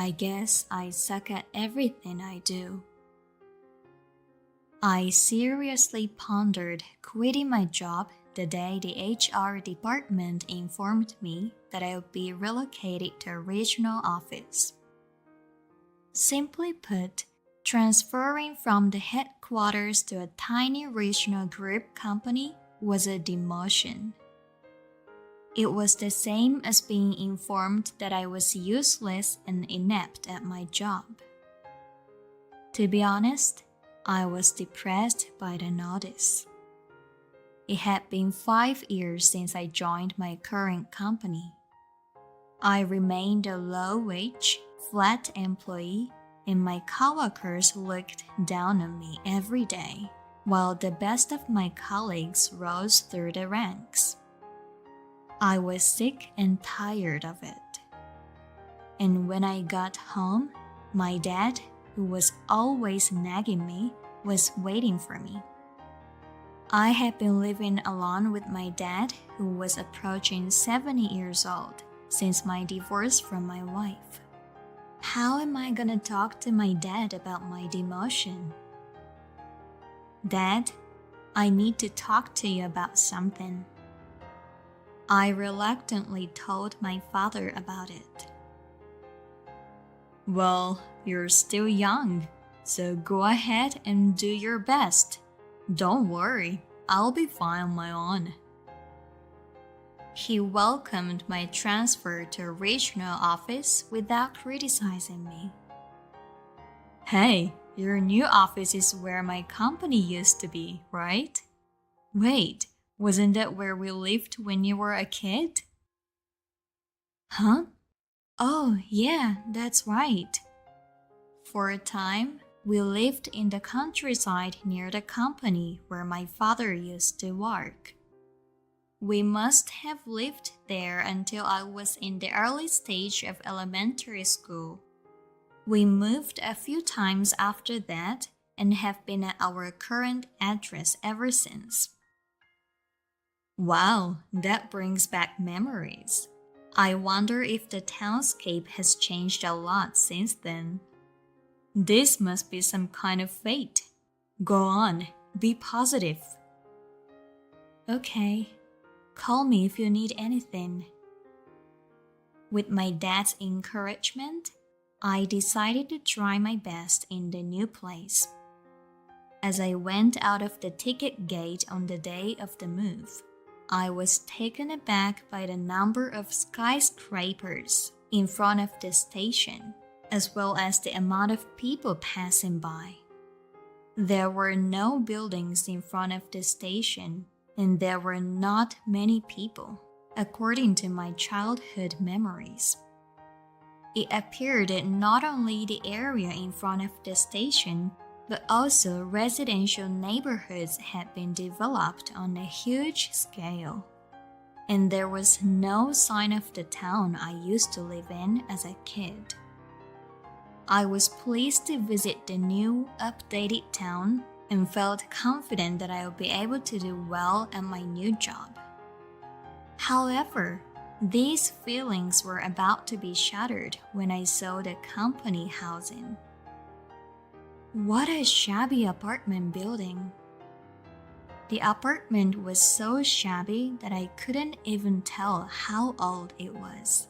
I guess I suck at everything I do. I seriously pondered quitting my job the day the HR department informed me that I would be relocated to a regional office. Simply put, transferring from the headquarters to a tiny regional group company was a demotion. It was the same as being informed that I was useless and inept at my job. To be honest, I was depressed by the notice. It had been 5 years since I joined my current company. I remained a low-wage, flat employee, and my coworkers looked down on me every day, while the best of my colleagues rose through the ranks. I was sick and tired of it. And when I got home, my dad, who was always nagging me, was waiting for me. I had been living alone with my dad, who was approaching 70 years old, since my divorce from my wife. How am I gonna talk to my dad about my demotion? Dad, I need to talk to you about something. I reluctantly told my father about it. Well, you're still young, so go ahead and do your best. Don't worry, I'll be fine on my own. He welcomed my transfer to a regional office without criticizing me. Hey, your new office is where my company used to be, right? Wait, wasn't that where we lived when you were a kid? Huh? Oh, yeah, that's right. For a time, we lived in the countryside near the company where my father used to work. We must have lived there until I was in the early stage of elementary school. We moved a few times after that and have been at our current address ever since. Wow, that brings back memories. I wonder if the townscape has changed a lot since then. This must be some kind of fate. Go on, be positive. Okay, call me if you need anything. With my dad's encouragement, I decided to try my best in the new place. As I went out of the ticket gate on the day of the move, I was taken aback by the number of skyscrapers in front of the station, as well as the amount of people passing by. There were no buildings in front of the station, and there were not many people, according to my childhood memories. It appeared that not only the area in front of the station, but also residential neighborhoods had been developed on a huge scale. And there was no sign of the town I used to live in as a kid. I was pleased to visit the new, updated town and felt confident that I would be able to do well at my new job. However, these feelings were about to be shattered when I saw the company housing. What a shabby apartment building. The apartment was so shabby that I couldn't even tell how old it was.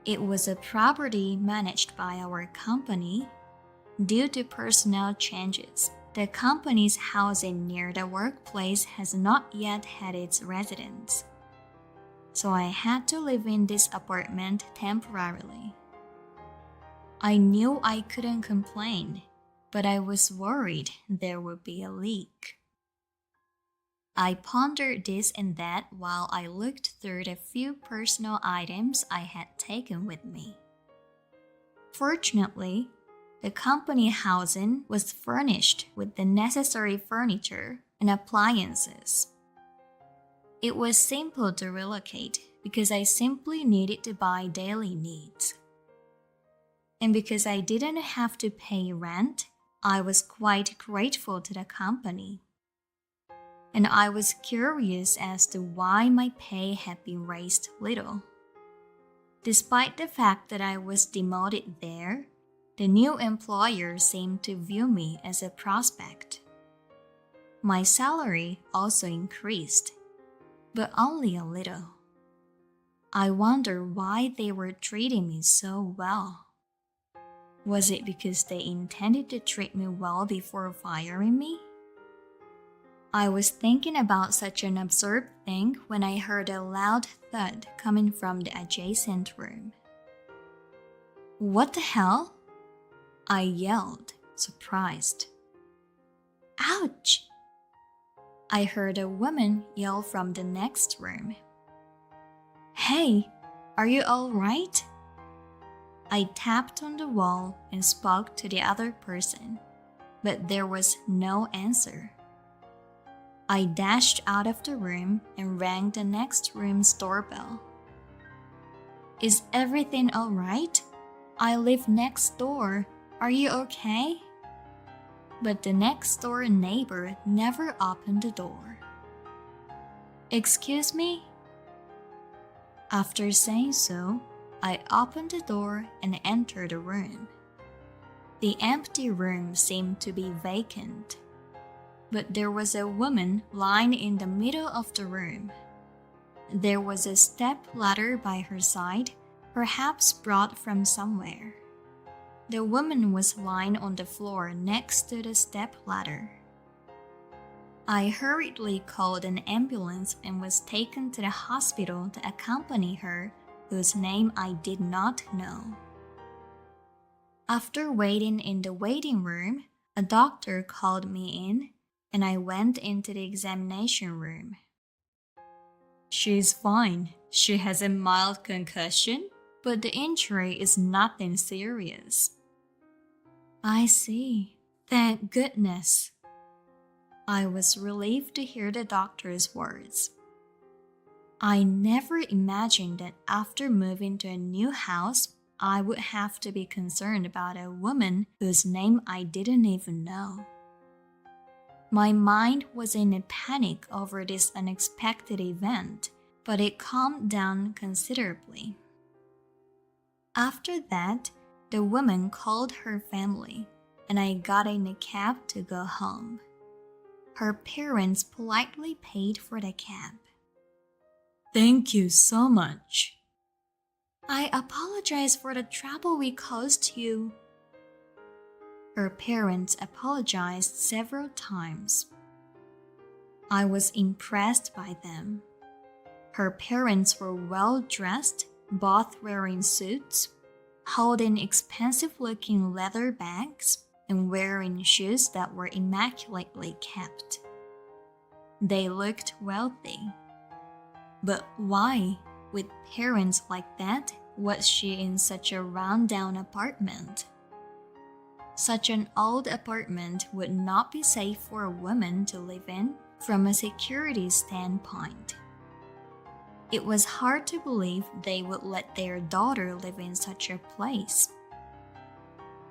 It was a property managed by our company. Due to personnel changes, the company's housing near the workplace has not yet had its residents. So I had to live in this apartment temporarily. I knew I couldn't complain, but I was worried there would be a leak. I pondered this and that while I looked through the few personal items I had taken with me. Fortunately, the company housing was furnished with the necessary furniture and appliances. It was simple to relocate because I simply needed to buy daily needs. And because I didn't have to pay rent, I was quite grateful to the company. And I was curious as to why my pay had been raised little. Despite the fact that I was demoted there, the new employer seemed to view me as a prospect. My salary also increased, but only a little. I wonder why they were treating me so well. Was it because they intended to treat me well before firing me? I was thinking about such an absurd thing when I heard a loud thud coming from the adjacent room. "What the hell?" I yelled, surprised. "Ouch!" I heard a woman yell from the next room. "Hey, are you all right?" I tapped on the wall and spoke to the other person, but there was no answer. I dashed out of the room and rang the next room's doorbell. "Is everything all right? I live next door. Are you okay?" But the next door neighbor never opened the door. "Excuse me?" After saying so, I opened the door and entered the room. The empty room seemed to be vacant, but there was a woman lying in the middle of the room. There was a step ladder by her side, perhaps brought from somewhere. The woman was lying on the floor next to the step ladder. I hurriedly called an ambulance and was taken to the hospital to accompany her, whose name I did not know. After waiting in the waiting room, a doctor called me in, and I went into the examination room. "She's fine. She has a mild concussion, but the injury is nothing serious." "I see. Thank goodness." I was relieved to hear the doctor's words. I never imagined that after moving to a new house, I would have to be concerned about a woman whose name I didn't even know. My mind was in a panic over this unexpected event, but it calmed down considerably. After that, the woman called her family, and I got in a cab to go home. Her parents politely paid for the cab. "Thank you so much." "I apologize for the trouble we caused you." Her parents apologized several times. I was impressed by them. Her parents were well dressed, both wearing suits, holding expensive-looking leather bags, and wearing shoes that were immaculately kept. They looked wealthy. But why, with parents like that, was she in such a run-down apartment? Such an old apartment would not be safe for a woman to live in from a security standpoint. It was hard to believe they would let their daughter live in such a place.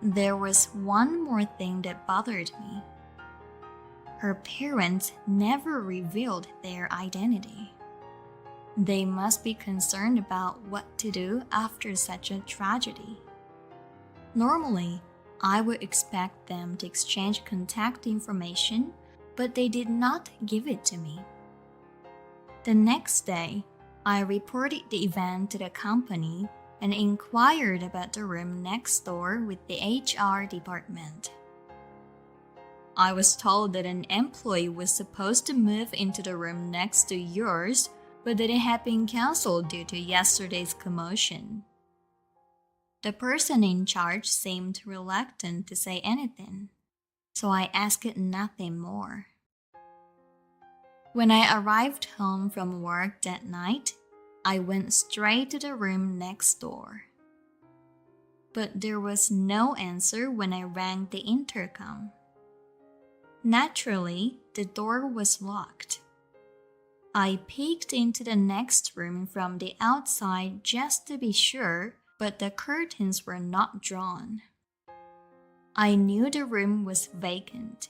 There was one more thing that bothered me. Her parents never revealed their identity. They must be concerned about what to do after such a tragedy. Normally, I would expect them to exchange contact information, but they did not give it to me. The next day, I reported the event to the company and inquired about the room next door with the HR department. I was told that an employee was supposed to move into the room next to yours, but that it had been cancelled due to yesterday's commotion. The person in charge seemed reluctant to say anything, so I asked nothing more. When I arrived home from work that night, I went straight to the room next door. But there was no answer when I rang the intercom. Naturally, the door was locked. I peeked into the next room from the outside just to be sure, but the curtains were not drawn. I knew the room was vacant.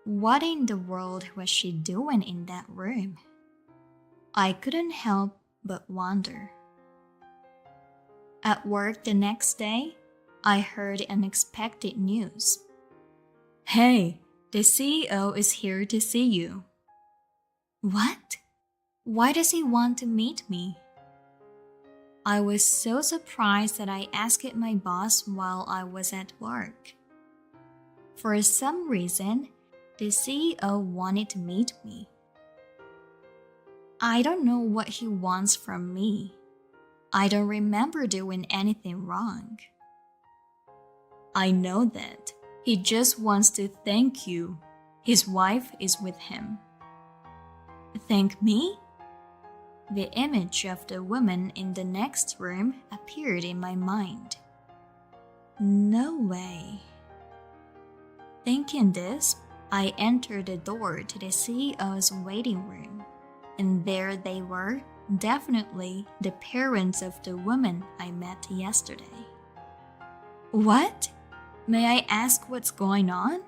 What in the world was she doing in that room? I couldn't help but wonder. At work the next day, I heard unexpected news. Hey, the CEO is here to see you. What? Why does he want to meet me? I was so surprised that I asked my boss while I was at work. For some reason, the CEO wanted to meet me. I don't know what he wants from me. I don't remember doing anything wrong. I know that. He just wants to thank you. His wife is with him. Thank me? The image of the woman in the next room appeared in my mind. No way. Thinking this, I entered the door to the CEO's waiting room, and there they were, definitely the parents of the woman I met yesterday. What? May I ask what's going on?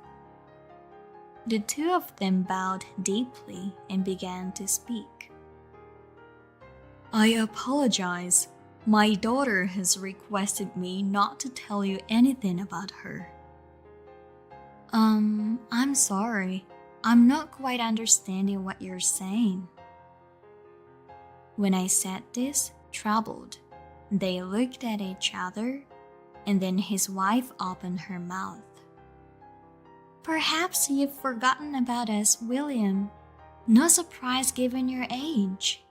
The two of them bowed deeply and began to speak. I apologize. My daughter has requested me not to tell you anything about her. I'm sorry. I'm not quite understanding what you're saying. When I said this, troubled, they looked at each other, and then his wife opened her mouth. Perhaps you've forgotten about us, William. No surprise given your age.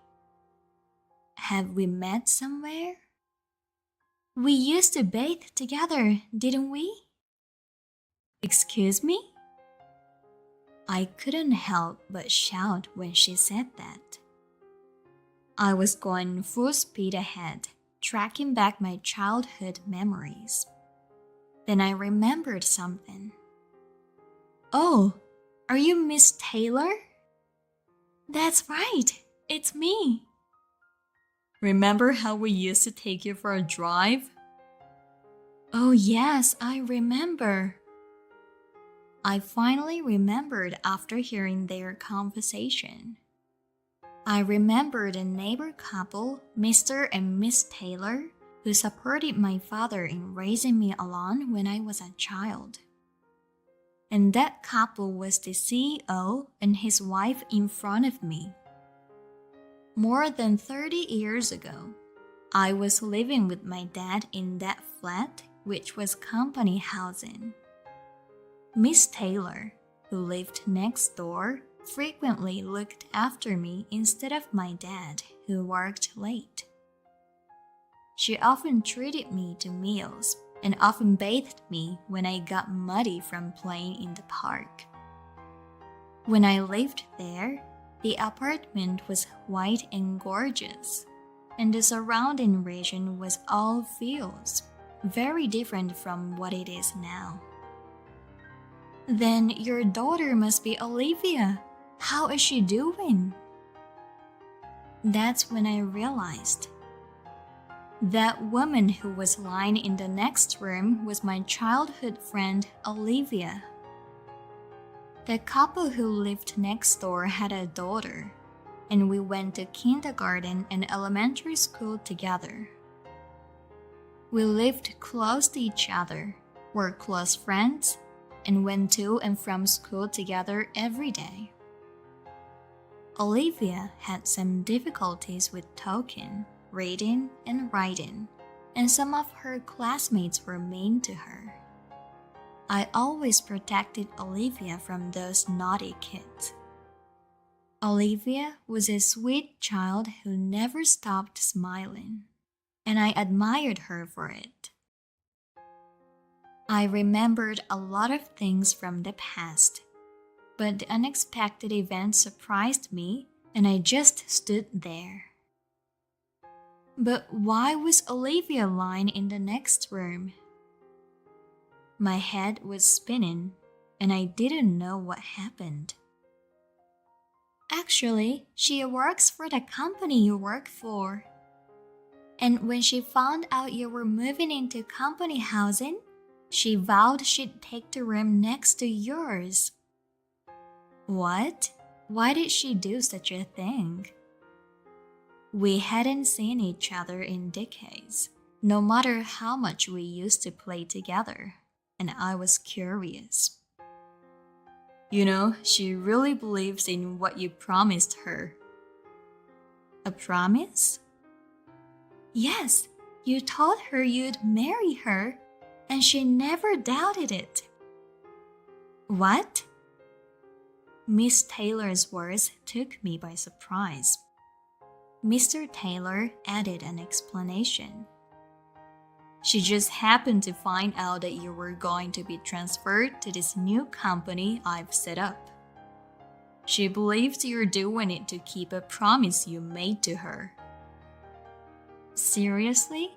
Have we met somewhere? We used to bathe together, didn't we? Excuse me? I couldn't help but shout when she said that. I was going full speed ahead, tracking back my childhood memories. Then I remembered something. Oh, are you Miss Taylor? That's right, it's me. Remember how we used to take you for a drive? Oh yes, I remember. I finally remembered after hearing their conversation. I remembered a neighbor couple, Mr. and Miss Taylor, who supported my father in raising me alone when I was a child. And that couple was the CEO and his wife in front of me. More than 30 years ago, I was living with my dad in that flat, which was company housing. Miss Taylor, who lived next door, frequently looked after me instead of my dad, who worked late. She often treated me to meals and often bathed me when I got muddy from playing in the park. When I lived there, the apartment was white and gorgeous, and the surrounding region was all fields, very different from what it is now. Then your daughter must be Olivia. How is she doing? That's when I realized. That woman who was lying in the next room was my childhood friend, Olivia. The couple who lived next door had a daughter, and we went to kindergarten and elementary school together. We lived close to each other, were close friends, and went to and from school together every day. Olivia had some difficulties with talking, reading, and writing, and some of her classmates were mean to her. I always protected Olivia from those naughty kids. Olivia was a sweet child who never stopped smiling, and I admired her for it. I remembered a lot of things from the past, but the unexpected event surprised me, and I just stood there. But why was Olivia lying in the next room? My head was spinning, and I didn't know what happened. Actually, she works for the company you work for. And when she found out you were moving into company housing, she vowed she'd take the room next to yours. What? Why did she do such a thing? We hadn't seen each other in decades, no matter how much we used to play together, and I was curious. You know, she really believes in what you promised her. A promise? Yes, you told her you'd marry her, and she never doubted it. What? Miss Taylor's words took me by surprise. Mr. Taylor added an explanation. She just happened to find out that you were going to be transferred to this new company I've set up. She believes you're doing it to keep a promise you made to her. Seriously?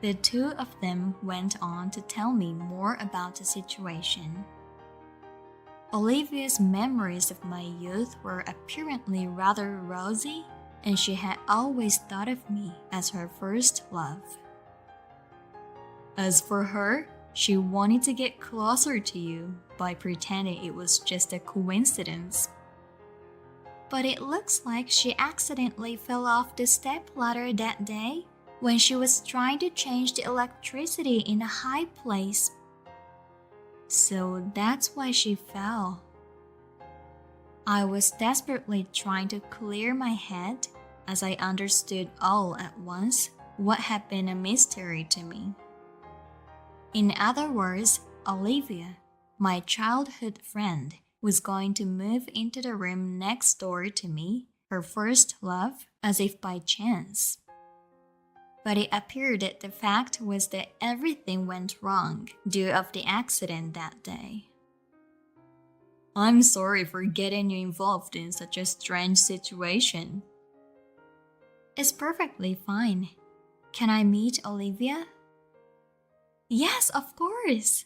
The two of them went on to tell me more about the situation. Olivia's memories of my youth were apparently rather rosy, and she had always thought of me as her first love. As for her, she wanted to get closer to you by pretending it was just a coincidence. But it looks like she accidentally fell off the stepladder that day when she was trying to change the electricity in a high place. So that's why she fell. I was desperately trying to clear my head as I understood all at once what had been a mystery to me. In other words, Olivia, my childhood friend, was going to move into the room next door to me, her first love, as if by chance. But it appeared that the fact was that everything went wrong due to the accident that day. I'm sorry for getting you involved in such a strange situation. It's perfectly fine. Can I meet Olivia? Yes, of course.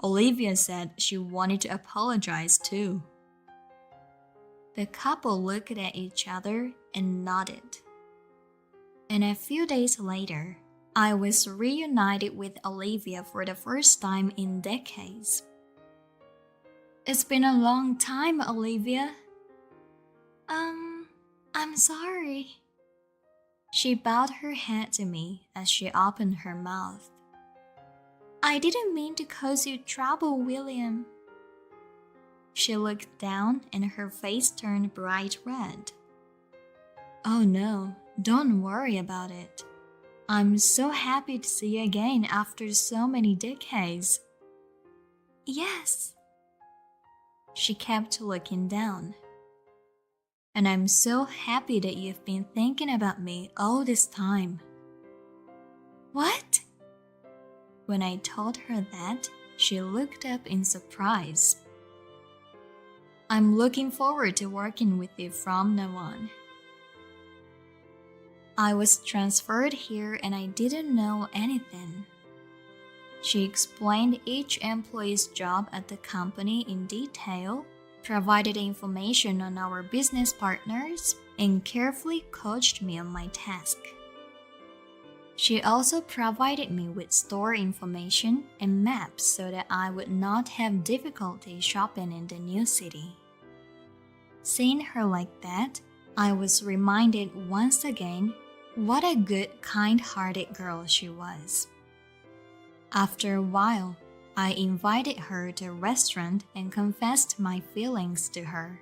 Olivia said she wanted to apologize too. The couple looked at each other and nodded. And a few days later, I was reunited with Olivia for the first time in decades. It's been a long time, Olivia. I'm sorry. She bowed her head to me as she opened her mouth. I didn't mean to cause you trouble, William. She looked down and her face turned bright red. Oh no, don't worry about it. I'm so happy to see you again after so many decades. Yes. She kept looking down. And I'm so happy that you've been thinking about me all this time. What? When I told her that, she looked up in surprise. I'm looking forward to working with you from now on. I was transferred here and I didn't know anything. She explained each employee's job at the company in detail, provided information on our business partners, and carefully coached me on my task. She also provided me with store information and maps so that I would not have difficulty shopping in the new city. Seeing her like that, I was reminded once again what a good, kind-hearted girl she was. After a while, I invited her to a restaurant and confessed my feelings to her.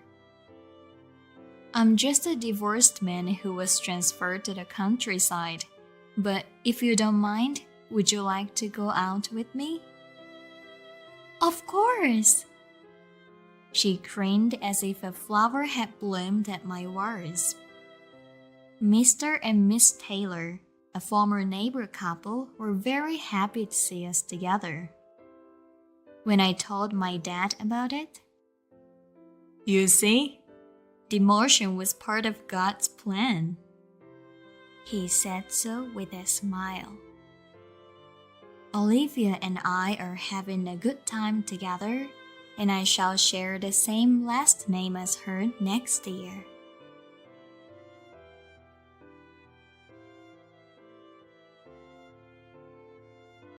I'm just a divorced man who was transferred to the countryside, but if you don't mind, would you like to go out with me? Of course! She grinned as if a flower had bloomed at my words. Mr. and Miss Taylor, a former neighbor couple, were very happy to see us together. When I told my dad about it, you see, demotion was part of God's plan. He said so with a smile. Olivia and I are having a good time together, and I shall share the same last name as her next year.